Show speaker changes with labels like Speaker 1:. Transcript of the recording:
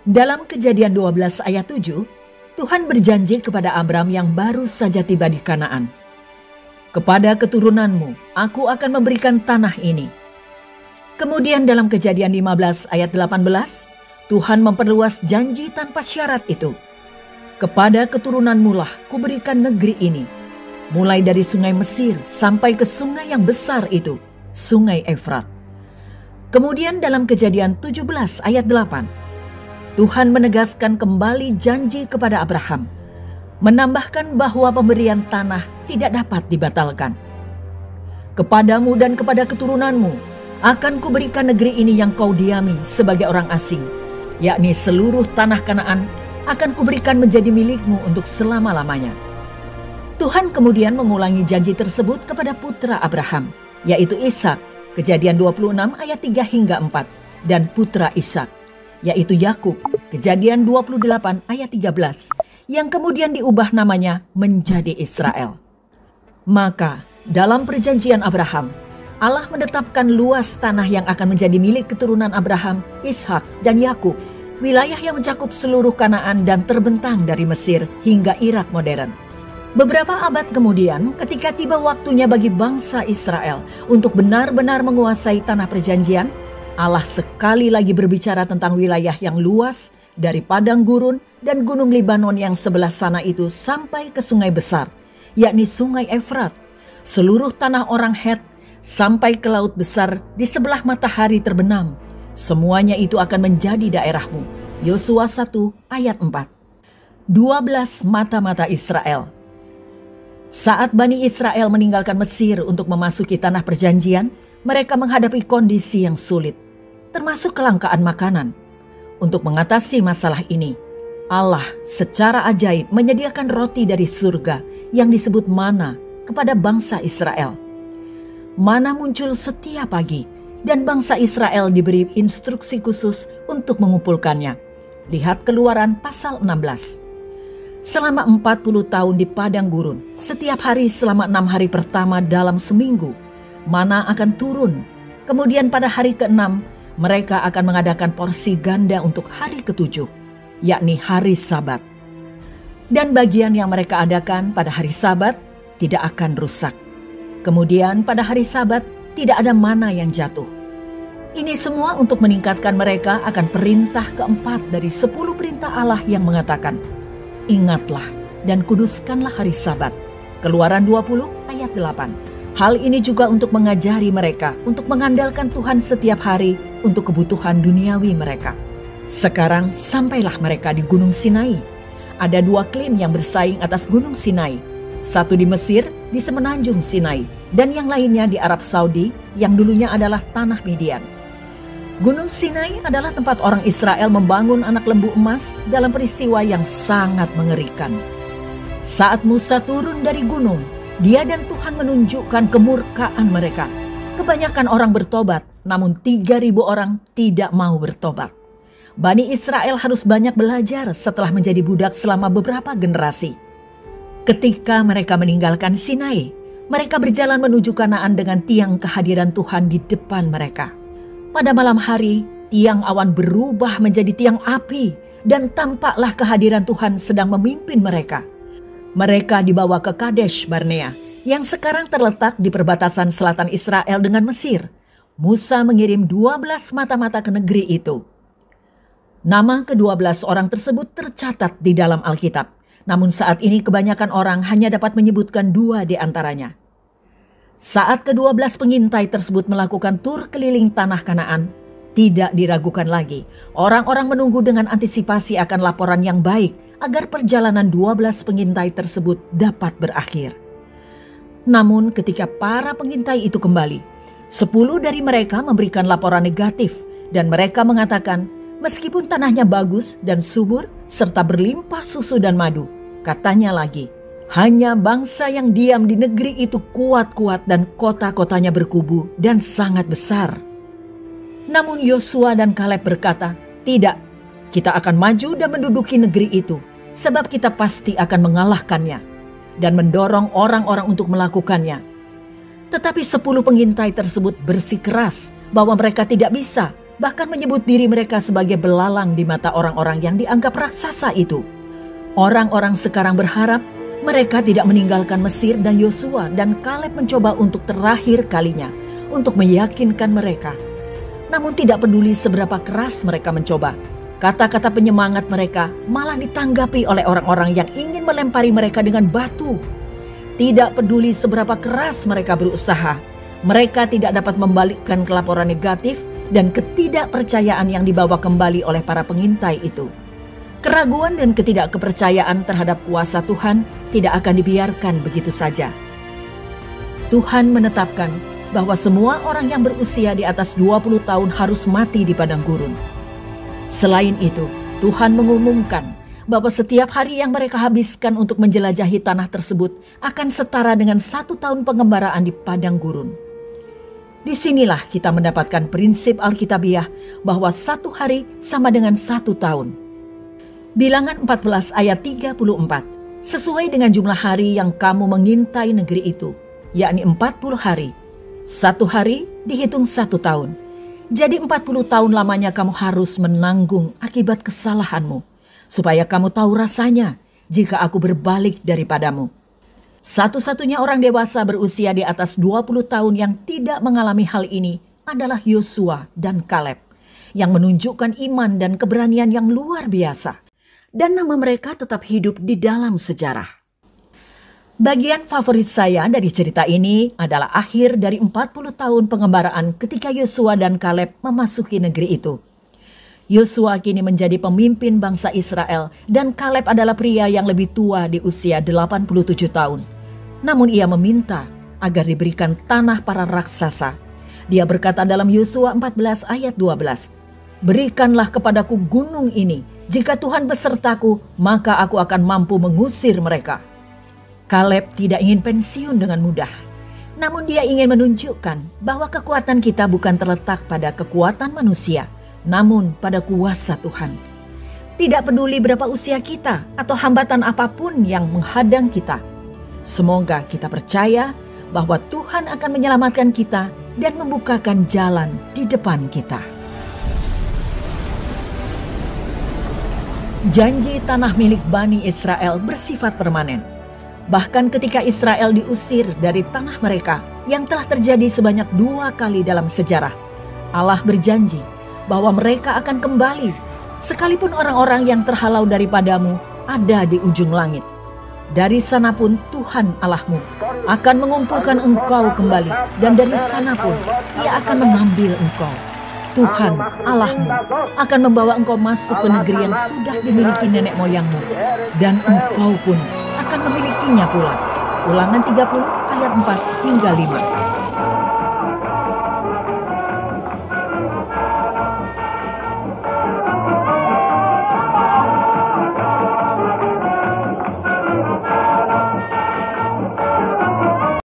Speaker 1: Dalam Kejadian 12 ayat 7, Tuhan berjanji kepada Abram yang baru saja tiba di Kanaan. Kepada keturunanmu, aku akan memberikan tanah ini. Kemudian dalam Kejadian 15 ayat 18, Tuhan memperluas janji tanpa syarat itu. Kepada keturunanmu lah kuberikan negeri ini, mulai dari sungai Mesir sampai ke sungai yang besar itu, sungai Efrat. Kemudian dalam Kejadian 17 ayat 8, Tuhan menegaskan kembali janji kepada Abraham, menambahkan bahwa pemberian tanah tidak dapat dibatalkan. Kepadamu dan kepada keturunanmu akan kuberikan negeri ini yang kau diami sebagai orang asing, yakni seluruh tanah Kanaan akan kuberikan menjadi milikmu untuk selama-lamanya. Tuhan kemudian mengulangi janji tersebut kepada putra Abraham, yaitu Ishak, Kejadian 26 ayat 3 hingga 4, dan putra Ishak, yaitu Yakub, Kejadian 28 ayat 13, yang kemudian diubah namanya menjadi Israel. Maka dalam perjanjian Abraham, Allah menetapkan luas tanah yang akan menjadi milik keturunan Abraham, Ishak, dan Yakub, wilayah yang mencakup seluruh Kanaan dan terbentang dari Mesir hingga Irak modern. Beberapa abad kemudian, ketika tiba waktunya bagi bangsa Israel untuk benar-benar menguasai tanah perjanjian, Allah sekali lagi berbicara tentang wilayah yang luas dari padang gurun dan gunung Libanon yang sebelah sana itu sampai ke sungai besar, yakni sungai Efrat, seluruh tanah orang Het sampai ke laut besar di sebelah matahari terbenam. Semuanya itu akan menjadi daerahmu. Yosua 1 ayat 4. 12 mata-mata Israel. Saat Bani Israel meninggalkan Mesir untuk memasuki tanah perjanjian, mereka menghadapi kondisi yang sulit, termasuk kelangkaan makanan. Untuk mengatasi masalah ini, Allah secara ajaib menyediakan roti dari surga yang disebut mana kepada bangsa Israel. Mana muncul setiap pagi dan bangsa Israel diberi instruksi khusus untuk mengumpulkannya. Lihat Keluaran pasal 16. Selama 40 tahun di padang gurun, setiap hari selama 6 hari pertama dalam seminggu, mana akan turun. Kemudian pada hari ke-6, mereka akan mengadakan porsi ganda untuk hari ke-7, yakni hari Sabat. Dan bagian yang mereka adakan pada hari Sabat tidak akan rusak. Kemudian pada hari Sabat tidak ada mana yang jatuh. Ini semua untuk meningkatkan mereka akan perintah keempat dari 10 perintah Allah yang mengatakan, ingatlah dan kuduskanlah hari Sabat. Keluaran 20 ayat 8. Hal ini juga untuk mengajari mereka untuk mengandalkan Tuhan setiap hari untuk kebutuhan duniawi mereka. Sekarang sampailah mereka di Gunung Sinai. Ada 2 klaim yang bersaing atas Gunung Sinai. Satu di Mesir, di semenanjung Sinai, dan yang lainnya di Arab Saudi yang dulunya adalah tanah Midian. Gunung Sinai adalah tempat orang Israel membangun anak lembu emas dalam peristiwa yang sangat mengerikan. Saat Musa turun dari gunung, dia dan Tuhan menunjukkan kemurkaan mereka. Kebanyakan orang bertobat, namun 3.000 orang tidak mau bertobat. Bani Israel harus banyak belajar setelah menjadi budak selama beberapa generasi. Ketika mereka meninggalkan Sinai, mereka berjalan menuju Kanaan dengan tiang kehadiran Tuhan di depan mereka. Pada malam hari, tiang awan berubah menjadi tiang api dan tampaklah kehadiran Tuhan sedang memimpin mereka. Mereka dibawa ke Kadesh Barnea yang sekarang terletak di perbatasan selatan Israel dengan Mesir. Musa mengirim 12 mata-mata ke negeri itu. Nama ke-12 orang tersebut tercatat di dalam Alkitab. Namun saat ini kebanyakan orang hanya dapat menyebutkan 2 di antaranya. Saat ke-12 pengintai tersebut melakukan tur keliling tanah Kanaan, tidak diragukan lagi. Orang-orang menunggu dengan antisipasi akan laporan yang baik agar perjalanan 12 pengintai tersebut dapat berakhir. Namun ketika para pengintai itu kembali, 10 dari mereka memberikan laporan negatif dan mereka mengatakan meskipun tanahnya bagus dan subur serta berlimpah susu dan madu, katanya lagi, hanya bangsa yang diam di negeri itu kuat-kuat dan kota-kotanya berkubu dan sangat besar. Namun Yosua dan Kaleb berkata, tidak, kita akan maju dan menduduki negeri itu, sebab kita pasti akan mengalahkannya, dan mendorong orang-orang untuk melakukannya. Tetapi 10 pengintai tersebut bersikeras bahwa mereka tidak bisa bahkan menyebut diri mereka sebagai belalang di mata orang-orang yang dianggap raksasa itu. Orang-orang sekarang berharap mereka tidak meninggalkan Mesir, dan Yosua dan Kaleb mencoba untuk terakhir kalinya untuk meyakinkan mereka. Namun tidak peduli seberapa keras mereka mencoba, kata-kata penyemangat mereka malah ditanggapi oleh orang-orang yang ingin melempari mereka dengan batu. Tidak peduli seberapa keras mereka berusaha, mereka tidak dapat membalikkan kelaporan negatif dan ketidakpercayaan yang dibawa kembali oleh para pengintai itu. Keraguan dan ketidakkepercayaan terhadap kuasa Tuhan tidak akan dibiarkan begitu saja. Tuhan menetapkan bahwa semua orang yang berusia di atas 20 tahun harus mati di padang gurun. Selain itu, Tuhan mengumumkan bahwa setiap hari yang mereka habiskan untuk menjelajahi tanah tersebut akan setara dengan 1 tahun pengembaraan di padang gurun. Disinilah kita mendapatkan prinsip Alkitabiah bahwa 1 hari sama dengan 1 tahun. Bilangan 14 ayat 34, sesuai dengan jumlah hari yang kamu mengintai negeri itu, yakni 40 hari. 1 hari dihitung 1 tahun. Jadi 40 tahun lamanya kamu harus menanggung akibat kesalahanmu, supaya kamu tahu rasanya jika aku berbalik daripadamu. Satu-satunya orang dewasa berusia di atas 20 tahun yang tidak mengalami hal ini adalah Yosua dan Kaleb, yang menunjukkan iman dan keberanian yang luar biasa. Dan nama mereka tetap hidup di dalam sejarah. Bagian favorit saya dari cerita ini adalah akhir dari 40 tahun pengembaraan ketika Yosua dan Kaleb memasuki negeri itu. Yosua kini menjadi pemimpin bangsa Israel dan Kaleb adalah pria yang lebih tua di usia 87 tahun. Namun ia meminta agar diberikan tanah para raksasa. Dia berkata dalam Yosua 14 ayat 12, "Berikanlah kepadaku gunung ini. Jika Tuhan besertaku, maka aku akan mampu mengusir mereka." Kaleb tidak ingin pensiun dengan mudah. Namun dia ingin menunjukkan bahwa kekuatan kita bukan terletak pada kekuatan manusia, namun pada kuasa Tuhan. Tidak peduli berapa usia kita atau hambatan apapun yang menghadang kita. Semoga kita percaya bahwa Tuhan akan menyelamatkan kita dan membukakan jalan di depan kita. Janji tanah milik Bani Israel bersifat permanen. Bahkan ketika Israel diusir dari tanah mereka yang telah terjadi sebanyak 2 kali dalam sejarah, Allah berjanji bahwa mereka akan kembali, sekalipun orang-orang yang terhalau daripadamu ada di ujung langit. Dari sana pun Tuhan Allahmu akan mengumpulkan engkau kembali, dan dari sana pun Ia akan mengambil engkau. Tuhan Allahmu akan membawa engkau masuk ke negeri yang sudah dimiliki nenek moyangmu, dan engkau pun akan memilikinya pula. Ulangan 30 ayat 4 hingga 5.